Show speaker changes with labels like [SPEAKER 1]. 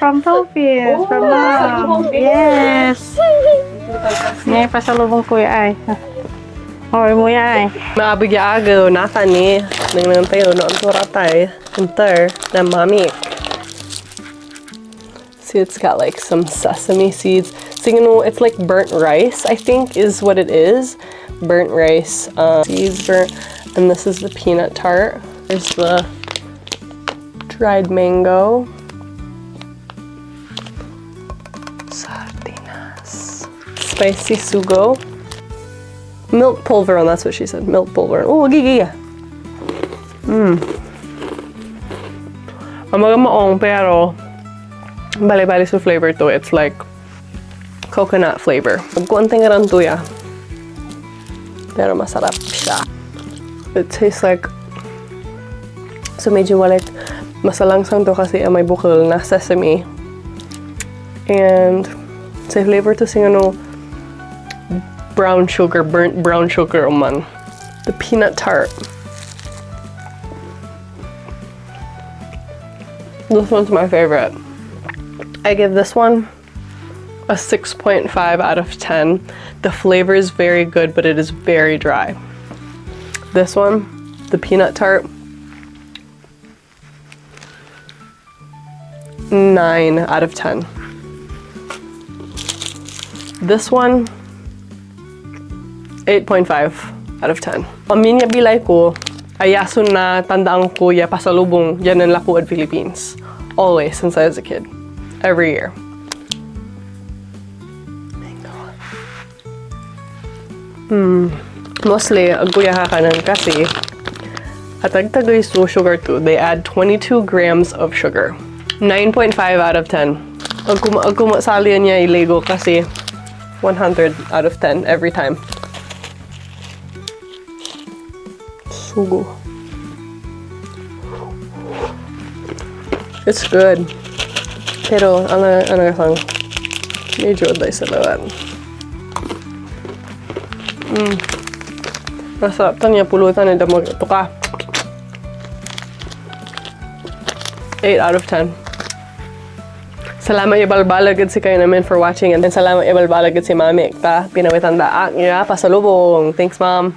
[SPEAKER 1] from Philippines. From mom. Yes. Ngayon pasalubong ko ay. Hoy mo ay.
[SPEAKER 2] Maabigya-agaw na kani. Nang tayo noon turatay. Enter na mami. See, it's got like some sesame seeds. So, you know, it's like burnt rice, I think is what it is. Burnt rice, seeds burnt. And this is the peanut tart. There's the dried mango. Sardinas. Spicy sugo. Milk pulveron, that's what she said. Milk pulveron. Oh, giga. Amaga maong pero bali-bali sa flavor to. It's like coconut flavor. Konting rantuya. Pero masarap siya. It tastes like so medyo like masalangsang to kasi may bukal na sesame. And sa flavor to sing ano brown sugar, burnt brown sugar man. The peanut tart. This one's my favorite. I give this one a 6.5 out of 10. The flavor is very good, but it is very dry. This one, the peanut tart, 9 out of 10. This one, 8.5 out of 10. Aminya bilay ko, ayasun na tandaan ko ya pasalubong yan ang Lapuad, Philippines. Always, since I was a kid. Every year. Mostly, aguya kanan kasi at tagtagay so sugar too. They add 22 grams of sugar. 9.5 out of 10. Ang kumasali niya ilego kasi 100 out of 10 every time. Sugo. It's good. Pero, ano kasang medyo day sa lawan. Masarap to niya pulutan na damag ito ka. 8 out of 10. Salamat ibalbalagad si kayo namin for watching and salamat ibalbalagad si Mami. Ta, pinawitan da niya pasalubong. Thanks, Mom.